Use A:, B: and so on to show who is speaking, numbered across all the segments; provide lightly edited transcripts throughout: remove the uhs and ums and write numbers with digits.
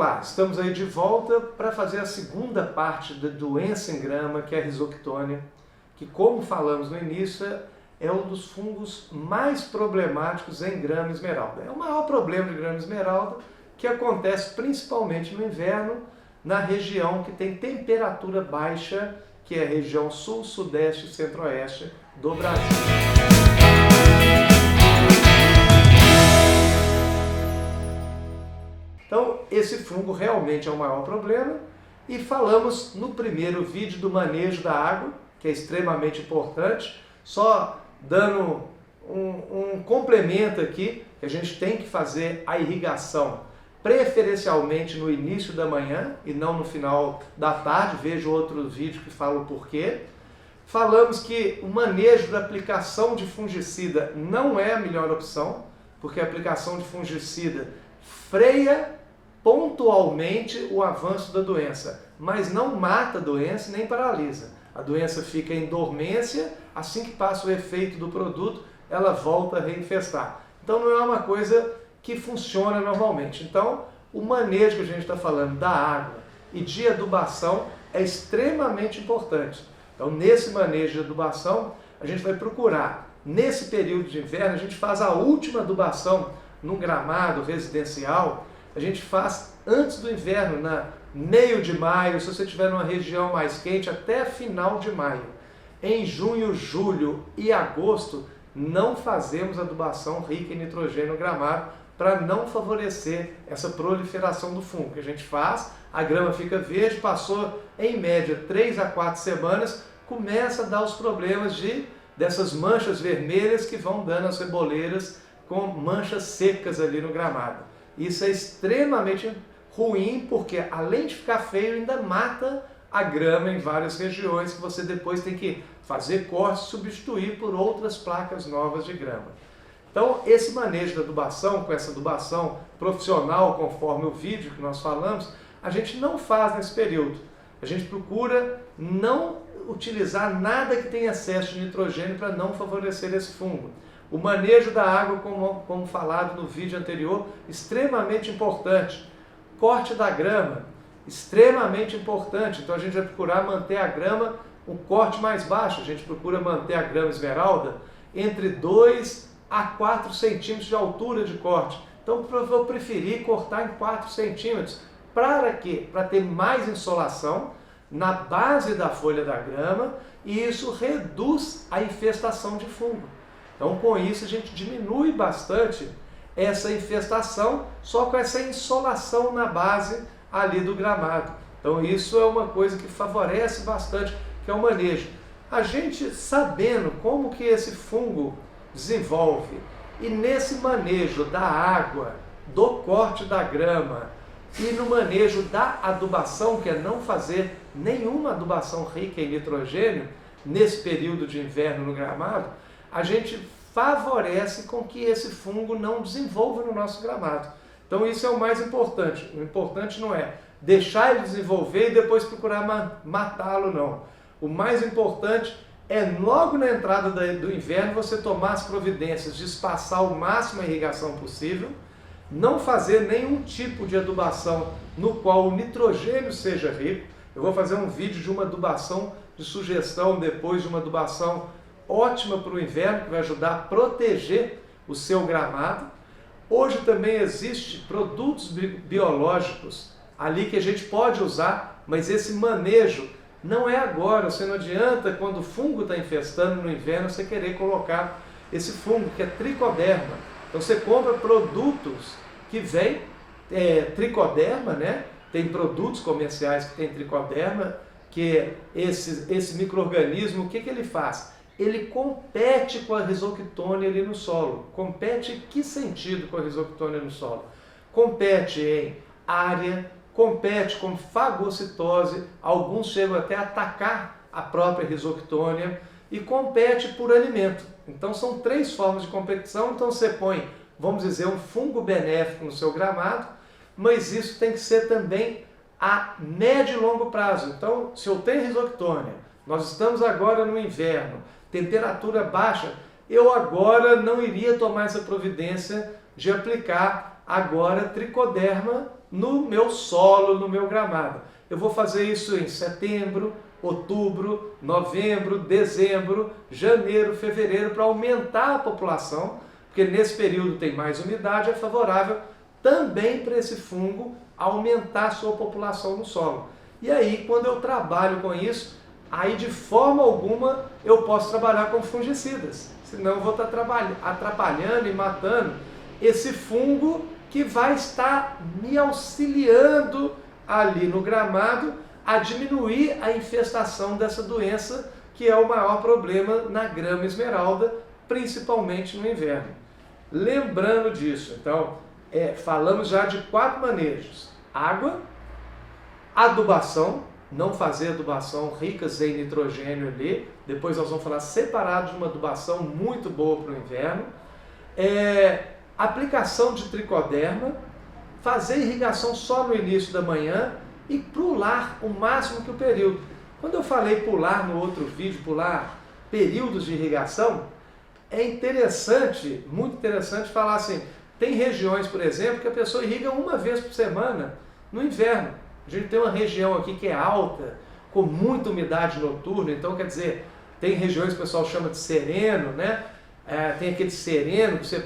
A: Olá, estamos aí de volta para fazer a segunda parte da doença em grama, que é a Rhizoctone, que, como falamos no início, é um dos fungos mais problemáticos em grama esmeralda. É o maior problema de grama esmeralda, que acontece principalmente no inverno, na região que tem temperatura baixa, que é a região sul, sudeste e centro-oeste do Brasil. Então, esse fungo realmente é o maior problema, e falamos no primeiro vídeo do manejo da água, que é extremamente importante, só dando um complemento aqui, que a gente tem que fazer a irrigação preferencialmente no início da manhã e não no final da tarde. Veja outro vídeo que fala o porquê. Falamos que o manejo da aplicação de fungicida não é a melhor opção, porque a aplicação de fungicida freia pontualmente o avanço da doença, mas não mata a doença nem paralisa. A doença fica em dormência, assim que passa o efeito do produto, ela volta a reinfestar. Então não é uma coisa que funciona normalmente. Então o manejo que a gente está falando da água e de adubação é extremamente importante. Então nesse manejo de adubação, a gente vai procurar, nesse período de inverno, a gente faz a última adubação num gramado residencial, a gente faz antes do inverno, na meio de maio, se você estiver numa região mais quente, até final de maio. Em junho, julho e agosto, não fazemos adubação rica em nitrogênio no gramado, para não favorecer essa proliferação do fungo. Que a gente faz, a grama fica verde, passou em média 3 a 4 semanas, começa a dar os problemas dessas manchas vermelhas que vão dando as reboleiras com manchas secas ali no gramado. Isso é extremamente ruim, porque além de ficar feio, ainda mata a grama em várias regiões, que você depois tem que fazer corte e substituir por outras placas novas de grama. Então esse manejo da adubação, com essa adubação profissional, conforme o vídeo que nós falamos, a gente não faz nesse período. A gente procura não utilizar nada que tenha excesso de nitrogênio para não favorecer esse fungo. O manejo da água, como falado no vídeo anterior, extremamente importante. Corte da grama, extremamente importante. Então a gente vai procurar manter a grama um corte mais baixo. A gente procura manter a grama esmeralda entre 2 a 4 centímetros de altura de corte. Então eu vou preferir cortar em 4 centímetros. Para quê? Para ter mais insolação na base da folha da grama, e isso reduz a infestação de fungo. Então com isso a gente diminui bastante essa infestação, só com essa insolação na base ali do gramado. Então isso é uma coisa que favorece bastante, que é o manejo. A gente sabendo como que esse fungo desenvolve, e nesse manejo da água, do corte da grama e no manejo da adubação, que é não fazer nenhuma adubação rica em nitrogênio nesse período de inverno no gramado, a gente favorece com que esse fungo não desenvolva no nosso gramado. Então isso é o mais importante. O importante não é deixar ele desenvolver e depois procurar matá-lo, não. O mais importante é logo na entrada do inverno você tomar as providências de espaçar o máximo a irrigação possível, não fazer nenhum tipo de adubação no qual o nitrogênio seja rico. Eu vou fazer um vídeo de uma adubação de sugestão depois, de uma adubação ótima para o inverno, que vai ajudar a proteger o seu gramado. Hoje também existe produtos biológicos ali que a gente pode usar, mas esse manejo não é agora. Você não adianta, quando o fungo está infestando no inverno, você querer colocar esse fungo, que é tricoderma. Então você compra produtos que vêm tricoderma, né? Tem produtos comerciais que tem tricoderma, que esse micro-organismo, o que ele faz? Ele compete com a Rhizoctone ali no solo. Compete em que sentido com a Rhizoctone no solo? Compete em área, compete com fagocitose, alguns chegam até a atacar a própria Rhizoctone, e compete por alimento. Então são 3 formas de competição. Então você põe, vamos dizer, um fungo benéfico no seu gramado, mas isso tem que ser também a médio e longo prazo. Então se eu tenho Rhizoctone, nós estamos agora no inverno, temperatura baixa, eu agora não iria tomar essa providência de aplicar agora tricoderma no meu solo, no meu gramado. Eu vou fazer isso em setembro, outubro, novembro, dezembro, janeiro, fevereiro, para aumentar a população, porque nesse período tem mais umidade, é favorável também para esse fungo aumentar a sua população no solo. E aí, quando eu trabalho com isso, aí de forma alguma eu posso trabalhar com fungicidas, senão eu vou estar atrapalhando e matando esse fungo que vai estar me auxiliando ali no gramado a diminuir a infestação dessa doença, que é o maior problema na grama esmeralda, principalmente no inverno. Lembrando disso, então, falamos já de 4 manejos: água, adubação, não fazer adubação ricas em nitrogênio ali, depois nós vamos falar separado de uma adubação muito boa para o inverno, aplicação de tricoderma, fazer irrigação só no início da manhã e pular o máximo que o período. Quando eu falei pular no outro vídeo, pular períodos de irrigação, é interessante, muito interessante falar assim, tem regiões, por exemplo, que a pessoa irriga uma vez por semana no inverno. A gente tem uma região aqui que é alta, com muita umidade noturna, então quer dizer, tem regiões que o pessoal chama de sereno, né? Tem aquele sereno que você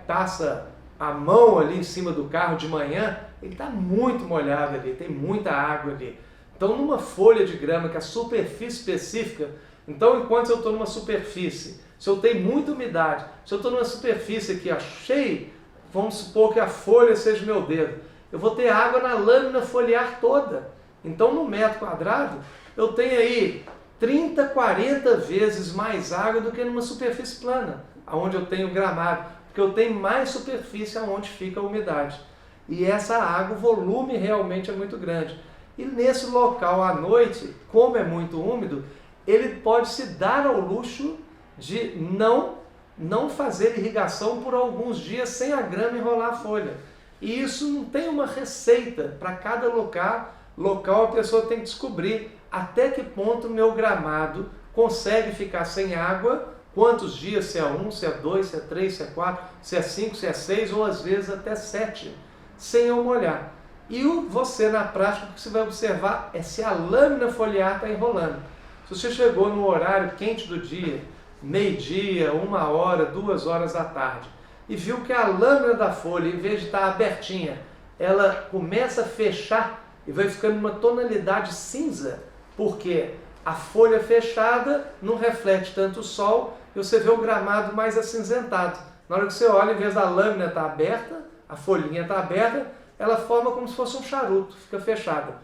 A: passa a mão ali em cima do carro de manhã, ele está muito molhado ali, tem muita água ali. Então numa folha de grama, que é a superfície específica, então enquanto eu estou numa superfície, se eu tenho muita umidade, se eu estou numa superfície aqui cheia, vamos supor que a folha seja meu dedo, eu vou ter água na lâmina foliar toda. Então no metro quadrado eu tenho aí 30, 40 vezes mais água do que numa superfície plana, onde eu tenho gramado, porque eu tenho mais superfície onde fica a umidade. E essa água, o volume realmente é muito grande. E nesse local à noite, como é muito úmido, ele pode se dar ao luxo de não fazer irrigação por alguns dias sem a grama enrolar a folha. E isso não tem uma receita. Para cada local a pessoa tem que descobrir até que ponto o meu gramado consegue ficar sem água, quantos dias, se é 1, se é 2, se é 3, se é 4, se é 5, se é 6 ou às vezes até 7, sem eu molhar. E você na prática o que você vai observar é se a lâmina foliar está enrolando. Se você chegou no horário quente do dia, meio-dia, 1 hora, 2 horas da tarde, e viu que a lâmina da folha, em vez de estar abertinha, ela começa a fechar e vai ficando uma tonalidade cinza, porque a folha fechada não reflete tanto o sol e você vê o gramado mais acinzentado. Na hora que você olha, em vez da lâmina estar aberta, a folhinha está aberta, ela forma como se fosse um charuto, fica fechada.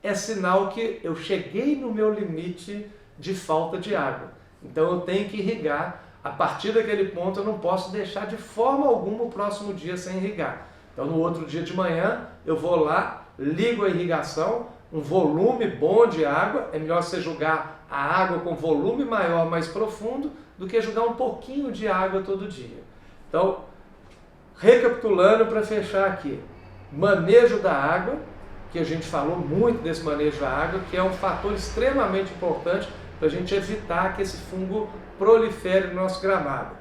A: É sinal que eu cheguei no meu limite de falta de água. Então eu tenho que irrigar. A partir daquele ponto eu não posso deixar de forma alguma o próximo dia sem irrigar. Então no outro dia de manhã eu vou lá, ligo a irrigação, um volume bom de água. É melhor você jogar a água com volume maior, mais profundo, do que jogar um pouquinho de água todo dia. Então, recapitulando para fechar aqui, manejo da água, que a gente falou muito desse manejo da água, que é um fator extremamente importante para a gente evitar que esse fungo prolifere no nosso gramado.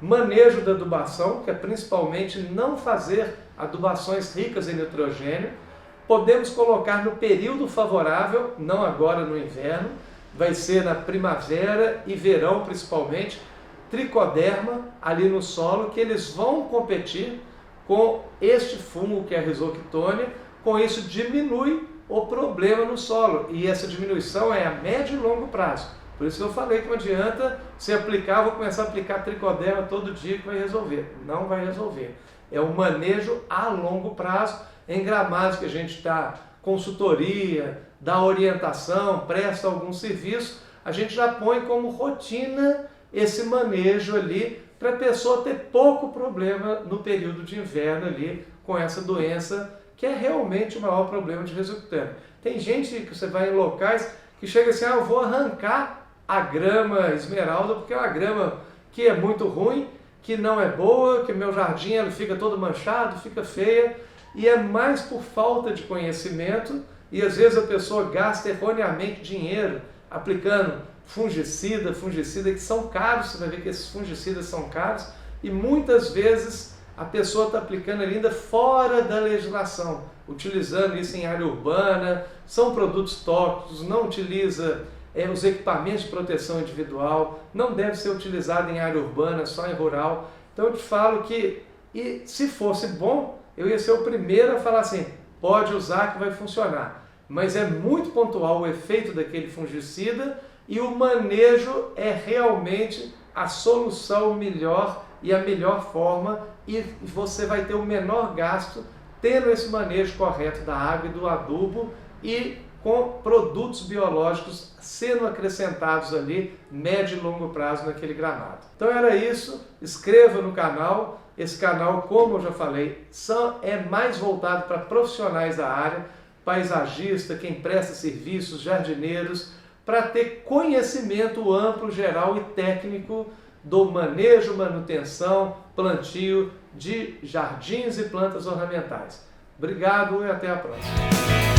A: Manejo da adubação, que é principalmente não fazer adubações ricas em nitrogênio. Podemos colocar no período favorável, não agora no inverno, vai ser na primavera e verão principalmente, tricoderma ali no solo, que eles vão competir com este fungo que é a Rhizoctone. Com isso diminui o problema no solo, e essa diminuição é a médio e longo prazo. Por isso que eu falei que não adianta você aplicar, vou começar a aplicar tricoderma todo dia que vai resolver. Não vai resolver. É um manejo a longo prazo, em gramados que a gente dá consultoria, dá orientação, presta algum serviço, a gente já põe como rotina esse manejo ali, para a pessoa ter pouco problema no período de inverno ali, com essa doença, que é realmente o maior problema de Rhizoctone. Tem gente que você vai em locais que chega assim, eu vou arrancar a grama esmeralda, porque é uma grama que é muito ruim, que não é boa, que meu jardim ele fica todo manchado, fica feia, e é mais por falta de conhecimento, e às vezes a pessoa gasta erroneamente dinheiro aplicando fungicida que são caros, você vai ver que esses fungicidas são caros, e muitas vezes a pessoa está aplicando ainda fora da legislação. utilizando isso em área urbana, são produtos tóxicos, não utiliza os equipamentos de proteção individual, não deve ser utilizado em área urbana, só em rural. Então eu te falo que, e se fosse bom, eu ia ser o primeiro a falar assim, pode usar que vai funcionar. Mas é muito pontual o efeito daquele fungicida e o manejo é realmente a solução melhor e a melhor forma, e você vai ter o menor gasto tendo esse manejo correto da água e do adubo e com produtos biológicos sendo acrescentados ali, médio e longo prazo naquele gramado. Então era isso, inscreva no canal. Esse canal, como eu já falei, é mais voltado para profissionais da área, paisagista, quem presta serviços, jardineiros, para ter conhecimento amplo, geral e técnico do manejo, manutenção, plantio de jardins e plantas ornamentais. Obrigado e até a próxima.